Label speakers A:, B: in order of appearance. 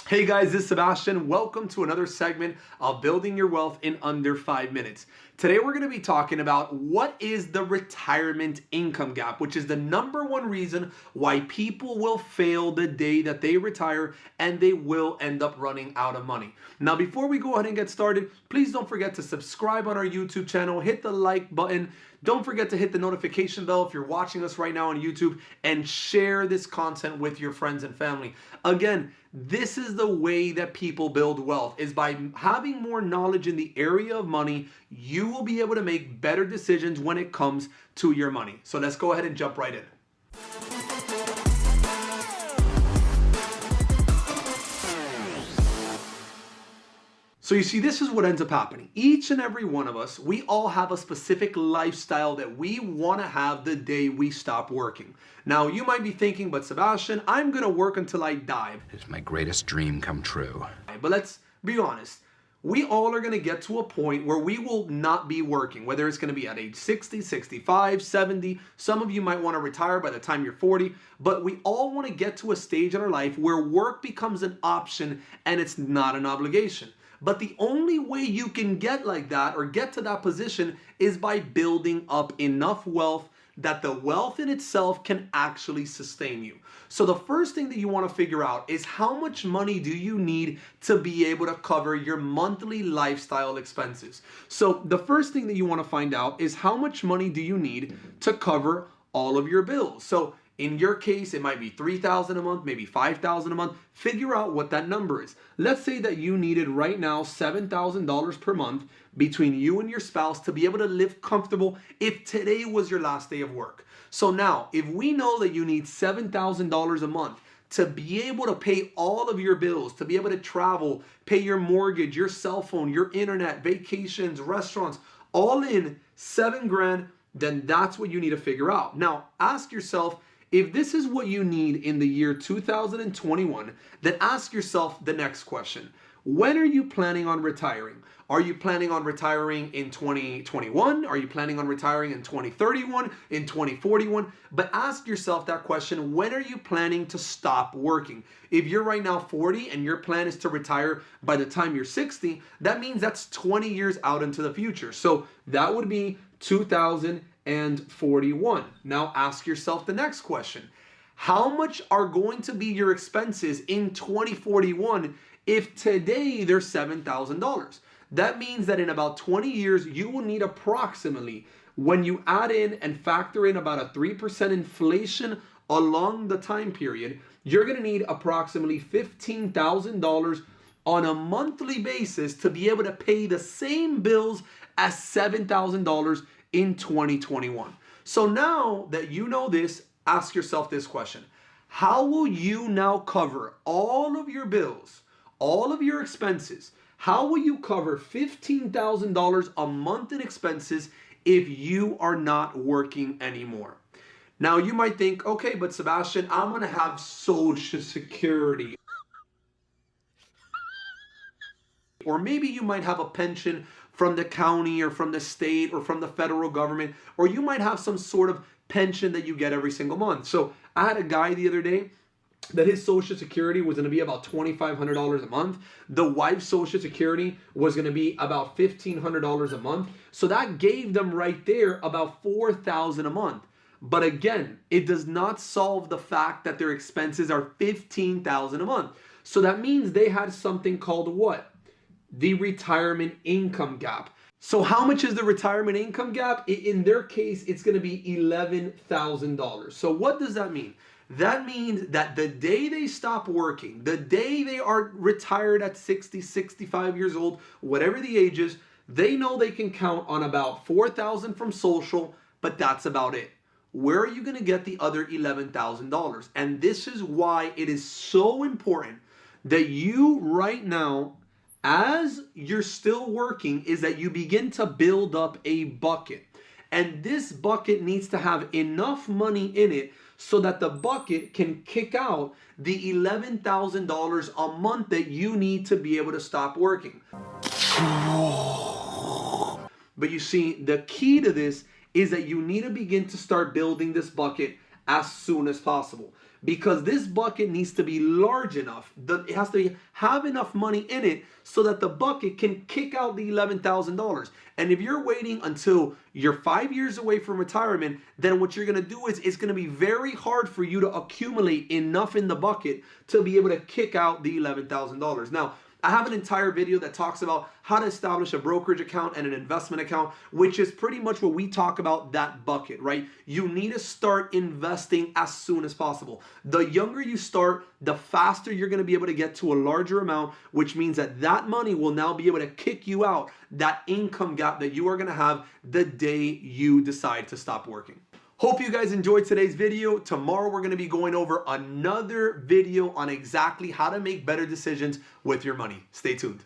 A: Hey guys, this is Sebastian. Welcome to another segment of Building Your Wealth in Under 5 Minutes. Today we're going to be talking about what is the retirement income gap, which is the number one reason why people will fail the day that they retire and they will end up running out of money. Now, before we go ahead and get started, please don't forget to subscribe on our YouTube channel, hit the like button. Don't forget to hit the notification bell if you're watching us right now on YouTube, and share this content with your friends and family. Again, this is the way that people build wealth, is by having more knowledge in the area of money. You will be able to make better decisions when it comes to your money. So let's go ahead and jump right in. So you see, this is what ends up happening. Each and every one of us, we all have a specific lifestyle that we want to have the day we stop working. Now, you might be thinking, but Sebastian, I'm going to work until I die.
B: It's my greatest dream come true.
A: But let's be honest. We all are going to get to a point where we will not be working, whether it's going to be at age 60, 65, 70. Some of you might want to retire by the time you're 40, but we all want to get to a stage in our life where work becomes an option and it's not an obligation. But the only way you can get like that or get to that position is by building up enough wealth that the wealth in itself can actually sustain you. So the first thing that you want to figure out is how much money do you need to be able to cover your monthly lifestyle expenses. So the first thing that you want to find out is how much money do you need to cover all of your bills. So in your case, it might be $3,000 a month, maybe $5,000 a month. Figure out what that number is. Let's say that you needed right now $7,000 per month between you and your spouse to be able to live comfortable if today was your last day of work. So now, if we know that you need $7,000 a month to be able to pay all of your bills, to be able to travel, pay your mortgage, your cell phone, your internet, vacations, restaurants, all in $7,000, then that's what you need to figure out. Now, ask yourself, if this is what you need in the year 2021, then ask yourself the next question. When are you planning on retiring? Are you planning on retiring in 2021? Are you planning on retiring in 2031, in 2041? But ask yourself that question, when are you planning to stop working? If you're right now 40 and your plan is to retire by the time you're 60, that means that's 20 years out into the future. So that would be 2041. Now ask yourself the next question. How much are going to be your expenses in 2041 if today they're $7,000? That means that in about 20 years, you will need approximately, when you add in and factor in about a 3% inflation along the time period, you're going to need approximately $15,000 on a monthly basis to be able to pay the same bills as $7,000 in 2021. So now that you know this, ask yourself this question. How will you now cover all of your bills, all of your expenses? How will you cover $15,000 a month in expenses if you are not working anymore? Now you might think, okay, but Sebastian, I'm going to have Social Security. Or maybe you might have a pension from the county or from the state or from the federal government, or you might have some sort of pension that you get every single month. So I had a guy the other day that his Social Security was going to be about $2,500 a month. The wife's Social Security was going to be about $1,500 a month. So that gave them right there about $4,000 a month. But again, it does not solve the fact that their expenses are $15,000 a month. So that means they had something called what? The retirement income gap. So how much is the retirement income gap? In their case, it's going to be $11,000. So what does that mean? That means that the day they stop working, the day they are retired at 60, 65 years old, whatever the age is, they know they can count on about $4,000 from social, but that's about it. Where are you going to get the other $11,000? And this is why it is so important that you right now, as you're still working, is that you begin to build up a bucket. And this bucket needs to have enough money in it so that the bucket can kick out the $11,000 a month that you need to be able to stop working. But you see, the key to this is that you need to begin to start building this bucket as soon as possible. because this bucket needs to be large enough. It has to have enough money in it so that the bucket can kick out the $11,000. And if you're waiting until you're 5 years away from retirement, then what you're going to do is it's going to be very hard for you to accumulate enough in the bucket to be able to kick out the $11,000. Now, I have an entire video that talks about how to establish a brokerage account and an investment account, which is pretty much what we talk about that bucket, right? You need to start investing as soon as possible. The younger you start, the faster you're going to be able to get to a larger amount, which means that that money will now be able to kick you out that income gap that you are going to have the day you decide to stop working. Hope you guys enjoyed today's video. Tomorrow we're going to be going over another video on exactly how to make better decisions with your money. Stay tuned.